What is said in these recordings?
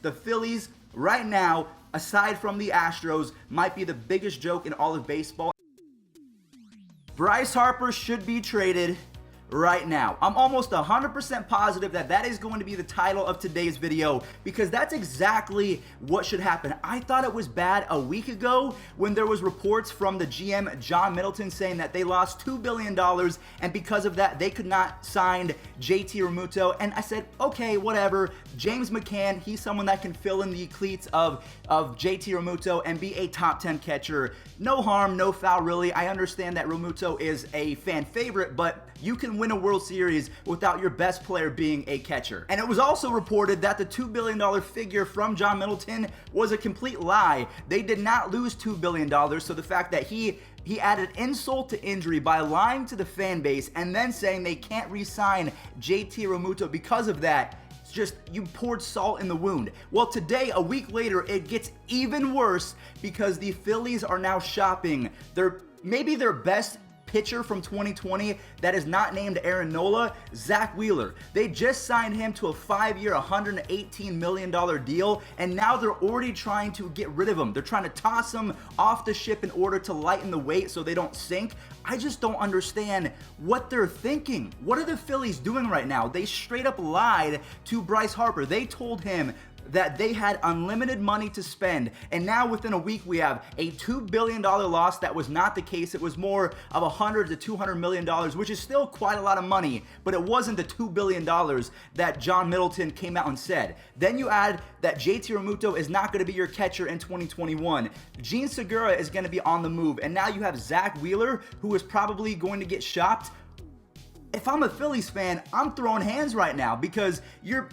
The Phillies, right now, aside from the Astros, might be the biggest joke in all of baseball. Bryce Harper should be traded right now. I'm almost 100% positive that that is going to be the title of today's video, because that's exactly what should happen. I thought it was bad a week ago when there was reports from the GM John Middleton saying that they lost $2 billion and because of that they could not sign JT Realmuto, and I said, okay, whatever. James McCann, he's someone that can fill in the cleats of JT Realmuto and be a top 10 catcher. No harm, no foul, really. I understand that Realmuto is a fan favorite, but you can win a World Series without your best player being a catcher. And it was also reported that the $2 billion figure from John Middleton was a complete lie. They did not lose $2 billion, so the fact that he added insult to injury by lying to the fan base and then saying they can't re-sign JT Realmuto because of that, it's just, you poured salt in the wound. Well, today, a week later, it gets even worse because the Phillies are now shopping maybe their best pitcher from 2020 that is not named Aaron Nola, Zack Wheeler. They just signed him to a 5-year, $118 million deal, and now they're already trying to get rid of him. They're trying to toss him off the ship in order to lighten the weight so they don't sink. I just don't understand what they're thinking. What are the Phillies doing right now? They straight up lied to Bryce Harper. They told him that they had unlimited money to spend, and now within a week we have a $2 billion loss. That was not the case. It was more of $100 to $200 million, which is still quite a lot of money, but it wasn't the $2 billion that John Middleton came out and said. Then you add that JT Realmuto is not going to be your catcher in 2021. Gene Segura is going to be on the move, and now you have Zack Wheeler, who is probably going to get shopped. If I'm a Phillies fan, I'm throwing hands right now, because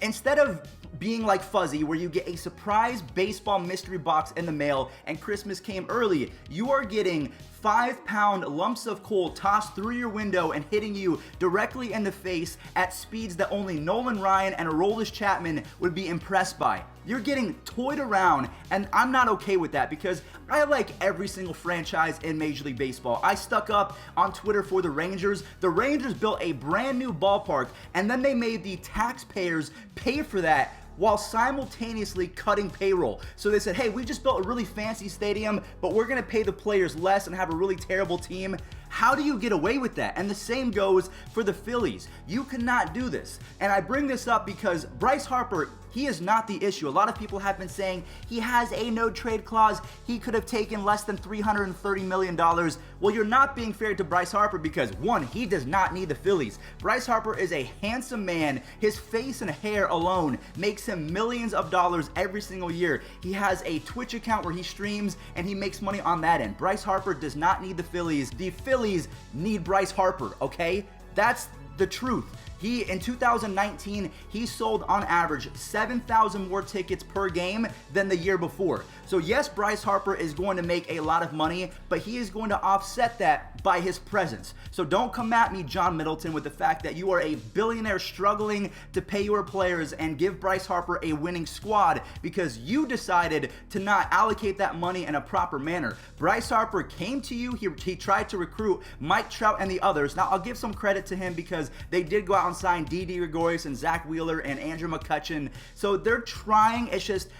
instead of being like Fuzzy, where you get a surprise baseball mystery box in the mail and Christmas came early, you are getting 5-pound lumps of coal tossed through your window and hitting you directly in the face at speeds that only Nolan Ryan and Aroldis Chapman would be impressed by. You're getting toyed around, and I'm not okay with that, because I like every single franchise in Major League Baseball. I stuck up on Twitter for the Rangers. The Rangers built a brand new ballpark, and then they made the taxpayers pay for that while simultaneously cutting payroll. So they said, hey, we just built a really fancy stadium, but we're going to pay the players less and have a really terrible team. How do you get away with that? And the same goes for the Phillies. You cannot do this. And I bring this up because Bryce Harper, he is not the issue. A lot of people have been saying he has a no trade clause. He could have taken less than $330 million. Well, you're not being fair to Bryce Harper because, one, he does not need the Phillies. Bryce Harper is a handsome man. His face and hair alone makes him millions of dollars every single year. He has a Twitch account where he streams and he makes money on that end. Bryce Harper does not need the Phillies. The Phillies need Bryce Harper, okay? That's the truth. In 2019, he sold on average 7,000 more tickets per game than the year before. So yes, Bryce Harper is going to make a lot of money, but he is going to offset that by his presence. So don't come at me, John Middleton, with the fact that you are a billionaire struggling to pay your players and give Bryce Harper a winning squad because you decided to not allocate that money in a proper manner. Bryce Harper came to you. He tried to recruit Mike Trout and the others. Now, I'll give some credit to him because they did go out and sign Didi Gregorius and Zack Wheeler and Andrew McCutchen. So they're trying. It's just,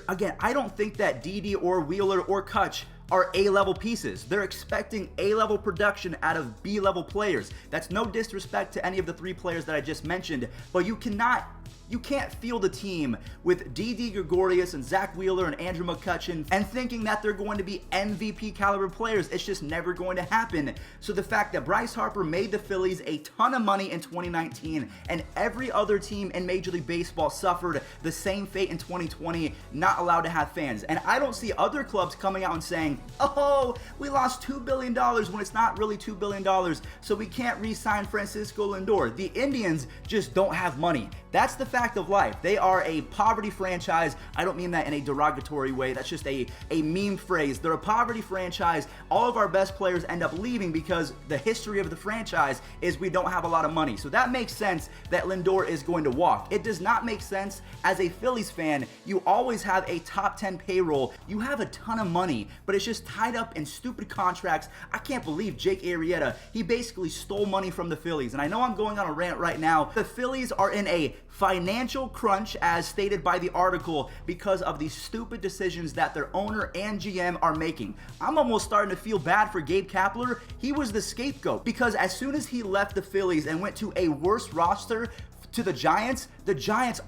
again, I don't think that Didi or Wheeler or Kutch are A-level pieces. They're expecting A-level production out of B-level players. That's no disrespect to any of the three players that I just mentioned, but you can't field a team with Didi Gregorius and Zack Wheeler and Andrew McCutchen and thinking that they're going to be MVP caliber players. It's just never going to happen. So the fact that Bryce Harper made the Phillies a ton of money in 2019 and every other team in Major League Baseball suffered the same fate in 2020, not allowed to have fans. And I don't see other clubs coming out and saying, oh, we lost $2 billion when it's not really $2 billion, so we can't re-sign Francisco Lindor. The Indians just don't have money. That's the fact of life. They are a poverty franchise. I don't mean that in a derogatory way. That's just a meme phrase. They're a poverty franchise. All of our best players end up leaving because the history of the franchise is we don't have a lot of money. So that makes sense that Lindor is going to walk. It does not make sense as a Phillies fan. You always have a top 10 payroll. You have a ton of money, but it's just tied up in stupid contracts. I can't believe Jake Arrieta, he basically stole money from the Phillies. And I know I'm going on a rant right now. The Phillies are in a financial financial crunch, as stated by the article, because of the stupid decisions that their owner and GM are making. I'm almost starting to feel bad for Gabe Kapler. He was the scapegoat, because as soon as he left the Phillies and went to a worse roster to the Giants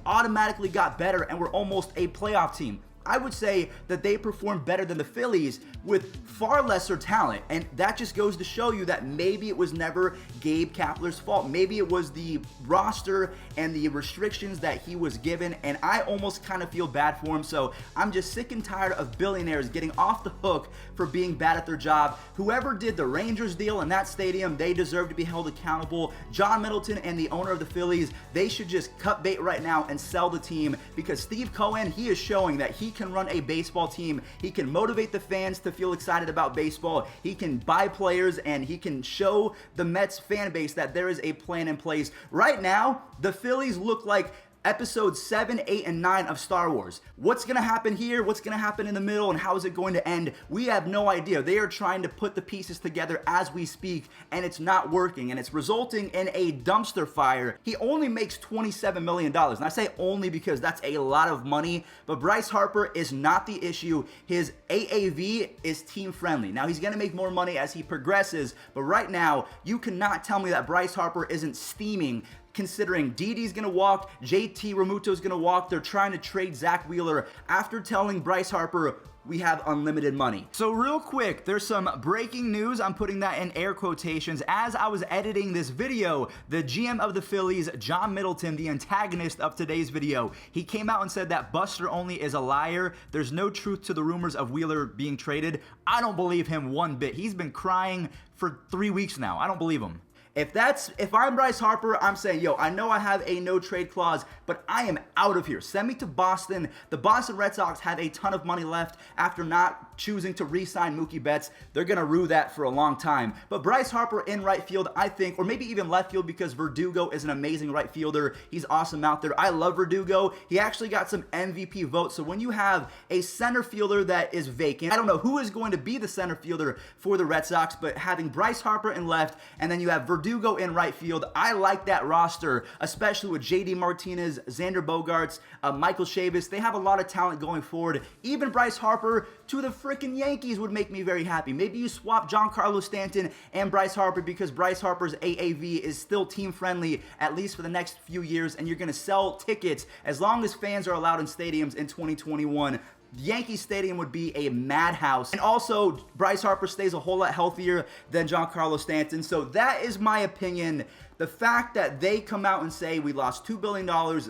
automatically got better and were almost a playoff team. I would say that they performed better than the Phillies with far lesser talent, and that just goes to show you that maybe it was never Gabe Kapler's fault. Maybe it was the roster and the restrictions that he was given, and I almost kind of feel bad for him. So I'm just sick and tired of billionaires getting off the hook for being bad at their job. Whoever did the Rangers deal in that stadium, they deserve to be held accountable. John Middleton and the owner of the Phillies, they should just cut bait right now and sell the team, because Steve Cohen, he is showing that he can run a baseball team. He can motivate the fans to feel excited about baseball. He can buy players, and he can show the Mets fan base that there is a plan in place. Right now, the Phillies look like episodes 7, 8, and 9 of Star Wars. What's going to happen here? What's going to happen in the middle? And how is it going to end? We have no idea. They are trying to put the pieces together as we speak, and it's not working, and it's resulting in a dumpster fire. He only makes $27 million. And I say only because that's a lot of money, but Bryce Harper is not the issue. His AAV is team friendly. Now, he's going to make more money as he progresses, but right now, you cannot tell me that Bryce Harper isn't steaming, considering Didi's going to walk, JT Realmuto's going to walk. They're trying to trade Zack Wheeler after telling Bryce Harper, we have unlimited money. So real quick, there's some breaking news. I'm putting that in air quotations. As I was editing this video, the GM of the Phillies, John Middleton, the antagonist of today's video, he came out and said that Buster Olney is a liar. There's no truth to the rumors of Wheeler being traded. I don't believe him one bit. He's been crying for 3 weeks now. I don't believe him. If I'm Bryce Harper, I'm saying, yo, I know I have a no trade clause, but I am out of here. Send me to Boston. The Boston Red Sox have a ton of money left after not choosing to re-sign Mookie Betts. They're going to rue that for a long time. But Bryce Harper in right field, I think, or maybe even left field, because Verdugo is an amazing right fielder. He's awesome out there. I love Verdugo. He actually got some MVP votes. So when you have a center fielder that is vacant, I don't know who is going to be the center fielder for the Red Sox, but having Bryce Harper in left, and then you have Verdugo in right field, I like that roster, especially with JD Martinez, Xander Bogaerts, Michael Chavis. They have a lot of talent going forward. Even Bryce Harper to the freaking Yankees would make me very happy. Maybe you swap Giancarlo Stanton and Bryce Harper, because Bryce Harper's AAV is still team friendly, at least for the next few years, and you're going to sell tickets as long as fans are allowed in stadiums in 2021. Yankee Stadium would be a madhouse. And also, Bryce Harper stays a whole lot healthier than Giancarlo Stanton. So that is my opinion. The fact that they come out and say we lost $2 billion,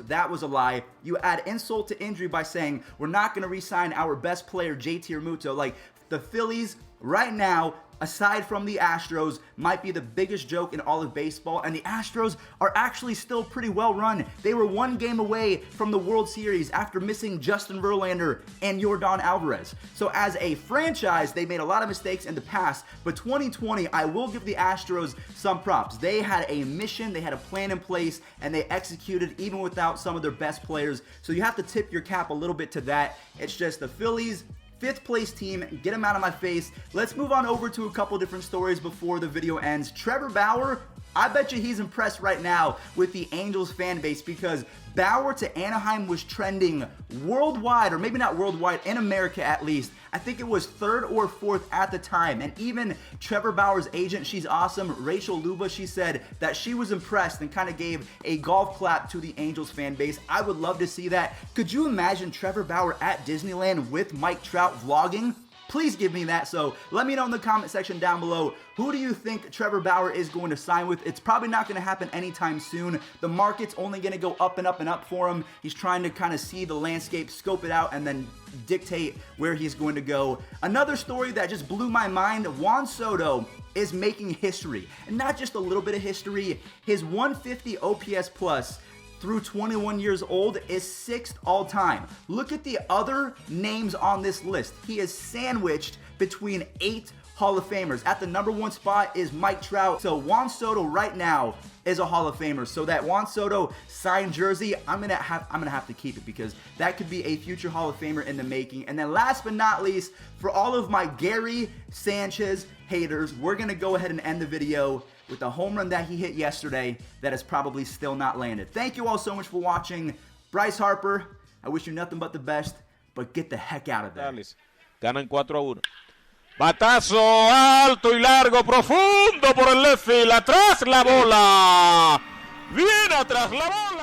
that was a lie. You add insult to injury by saying we're not going to re-sign our best player, JT Realmuto. Like, the Phillies right now, aside from the Astros, might be the biggest joke in all of baseball, and the Astros are actually still pretty well run. They were one game away from the World Series after missing Justin Verlander and Yordan Alvarez. So as a franchise, they made a lot of mistakes in the past, but 2020, I will give the Astros some props. They had a mission, they had a plan in place, and they executed even without some of their best players. So you have to tip your cap a little bit to that. It's just the Phillies, 5th place team, get them out of my face. Let's move on over to a couple different stories before the video ends. Trevor Bauer, I bet you he's impressed right now with the Angels fan base, because Bauer to Anaheim was trending worldwide, or maybe not worldwide, in America at least. I think it was 3rd or 4th at the time. And even Trevor Bauer's agent, she's awesome, Rachel Luba, she said that she was impressed and kind of gave a golf clap to the Angels fan base. I would love to see that. Could you imagine Trevor Bauer at Disneyland with Mike Trout vlogging? Please give me that. So let me know in the comment section down below, who do you think Trevor Bauer is going to sign with? It's probably not going to happen anytime soon. The market's only going to go up and up and up for him. He's trying to kind of see the landscape, scope it out, and then dictate where he's going to go. Another story that just blew my mind, Juan Soto is making history. And not just a little bit of history. His 150 OPS plus through 21 years old is 6th all time. Look at the other names on this list. He is sandwiched between 8 Hall of Famers. At the number 1 spot is Mike Trout. So Juan Soto right now is a Hall of Famer. So that Juan Soto signed jersey, I'm gonna have to keep it, because that could be a future Hall of Famer in the making. And then last but not least, for all of my Gary Sanchez haters, we're gonna go ahead and end the video. with the home run that he hit yesterday that has probably still not landed. Thank you all so much for watching. Bryce Harper, I wish you nothing but the best, but get the heck out of there. Ganan 4-1. Batazo alto y largo, profundo por el left field. Atrás la bola. Bien atrás la bola.